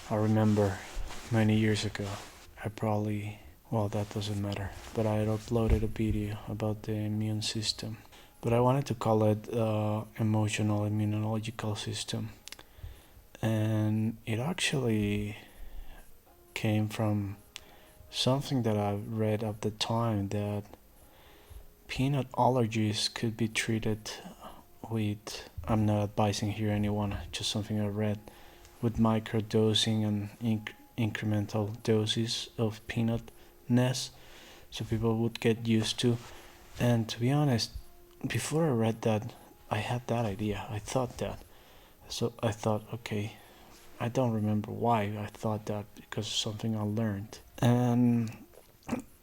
I remember many years ago, I probably, well, that doesn't matter, but I had uploaded a video about the immune system. But I wanted to call it emotional immunological system. And it actually came from something that I read at the time, that peanut allergies could be treated with, I'm not advising here anyone, just something I read, with microdosing and incremental doses of peanut ness, so people would get used to. And to be honest, before I read that, I had that idea. I thought that. So I thought, okay, I don't remember why I thought that, because it's something I learned. And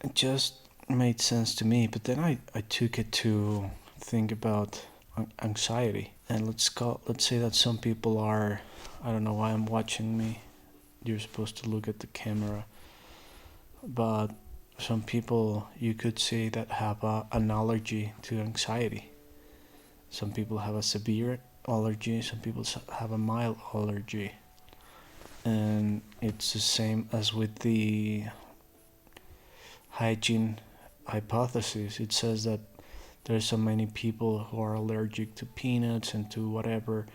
it just made sense to me. But then I took it to think about anxiety. And let's say that some people are, I don't know why I'm watching me. You're supposed to look at the camera. But some people, you could say, that have an allergy to anxiety. Some people have a severe allergy, some people have a mild allergy. And it's the same as with the hygiene hypothesis. It says that there's so many people who are allergic to peanuts and to whatever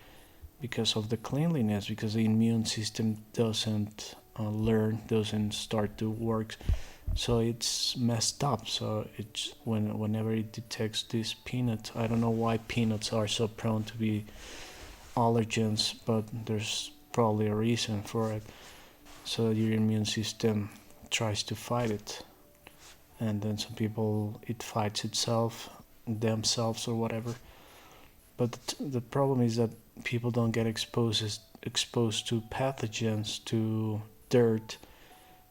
because of the cleanliness, because the immune system doesn't doesn't start to work, so it's messed up. So it's whenever it detects this peanut, I don't know why peanuts are so prone to be allergens, but there's probably a reason for it. So your immune system tries to fight it, and then some people, it fights itself, themselves or whatever. But the problem is that people don't get exposed to pathogens, to dirt,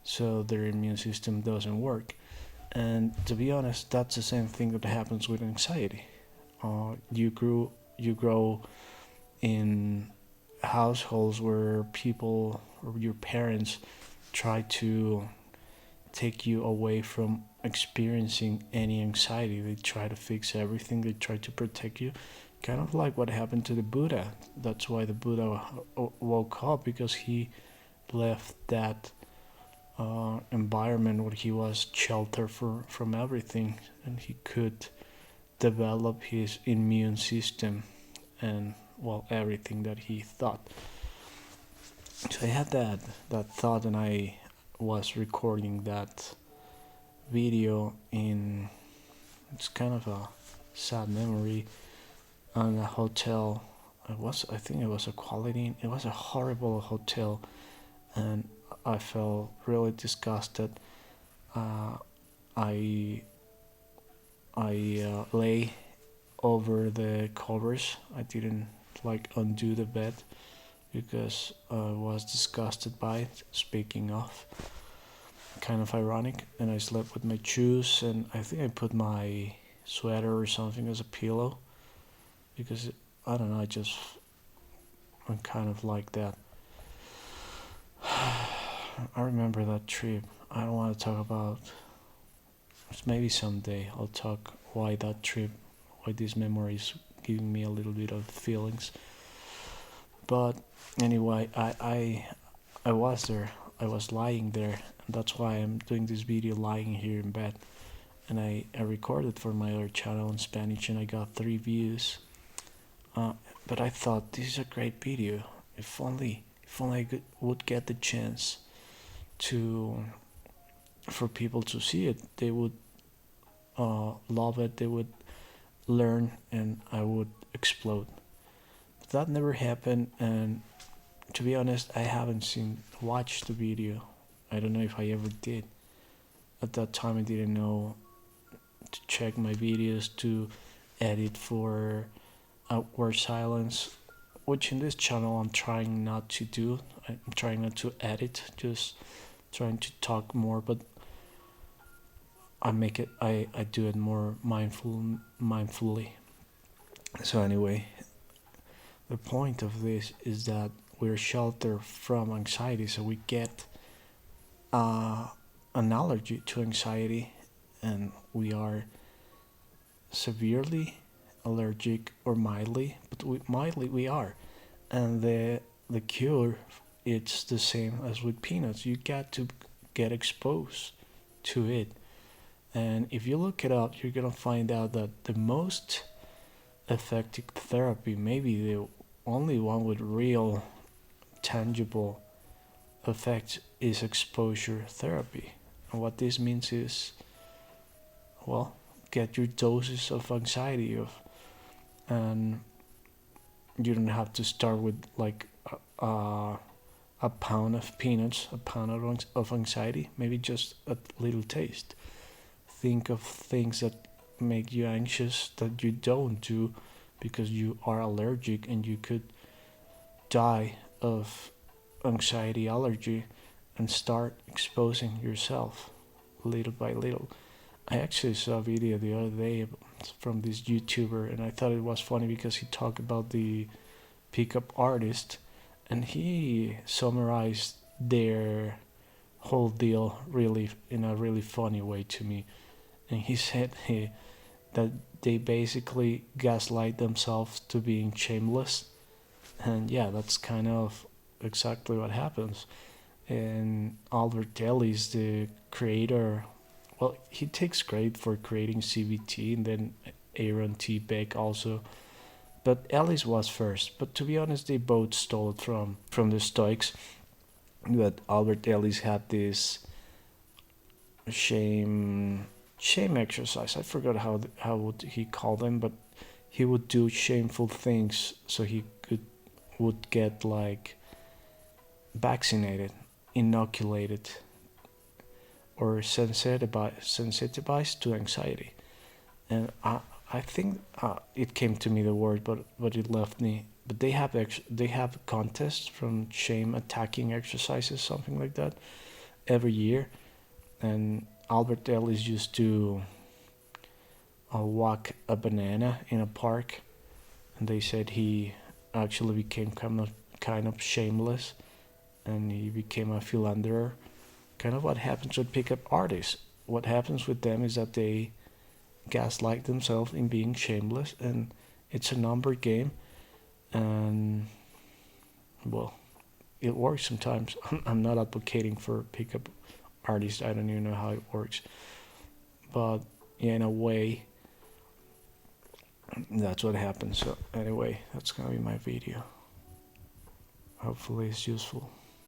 so their immune system doesn't work. And to be honest, that's the same thing that happens with anxiety. You grow in households where people or your parents try to take you away from experiencing any anxiety. They try to fix everything, they try to protect you. Kind of like what happened to the Buddha. That's why the Buddha woke up, because he left that environment where he was sheltered from everything, and he could develop his immune system and, well, everything that he thought. So I had that thought, and I was recording that video in, it's kind of a sad memory, on a hotel. I think it was a quality, it was a horrible hotel, and I felt really disgusted. uh, I lay over the covers. I didn't like undo the bed because I was disgusted by it. Speaking of, kind of ironic. And I slept with my shoes, and I think I put my sweater or something as a pillow, because I don't know. I'm kind of like that. I remember that trip. I don't want to talk about. Maybe someday I'll talk why that trip, why these memories giving me a little bit of feelings. But anyway, I was there. I was lying there, and that's why I'm doing this video lying here in bed. And I recorded for my other channel in Spanish, and I got 3 views. Uh, but I thought, this is a great video. If only I would get the chance to, for people to see it, they would love it. They would learn, and I would explode. But that never happened, and to be honest, I haven't watched the video. I don't know if I ever did. At that time, I didn't know to check my videos, to edit for outward silence, which in this channel I'm trying not to do. I'm trying not to edit, just trying to talk more, but I do it more mindfully. So anyway, the point of this is that we're sheltered from anxiety, so we get uh, an allergy to anxiety, and we are severely allergic or mildly, but mildly we are. And the cure it's the same as with peanuts. You got to get exposed to it. And if you look it up, you're gonna find out that the most effective therapy, maybe the only one with real tangible effect, is exposure therapy. And what this means is, well, get your doses of anxiety of, and you don't have to start with like a pound of peanuts, a pound of anxiety, maybe just a little taste. Think of things that make you anxious that you don't do because you are allergic and you could die of anxiety allergy, and start exposing yourself little by little. I actually saw a video the other day from this YouTuber, and I thought it was funny because he talked about the pickup artist, and he summarized their whole deal really in a really funny way to me. And he said that they basically gaslight themselves to being shameless, and yeah, that's kind of exactly what happens. And Albert Ellis, the creator, well, he takes credit for creating CBT, and then Aaron T. Beck also. But Ellis was first. But to be honest, they both stole it from the Stoics. But Albert Ellis had this shame exercise. I forgot how would he call them, but he would do shameful things so he would get like vaccinated, inoculated, or sensitized to anxiety. And I think it came to me the word, but it left me. But they have contests from shame attacking exercises, something like that, every year. And Albert Ellis used to walk a banana in a park, and they said he actually became kind of shameless, and he became a philanderer. Kind of what happens with pickup artists. What happens with them is that they gaslight themselves in being shameless, and it's a number game, and well, it works sometimes. I'm not advocating for pickup artists. I don't even know how it works, but yeah, in a way, that's what happens. So anyway, that's gonna be my video. Hopefully it's useful.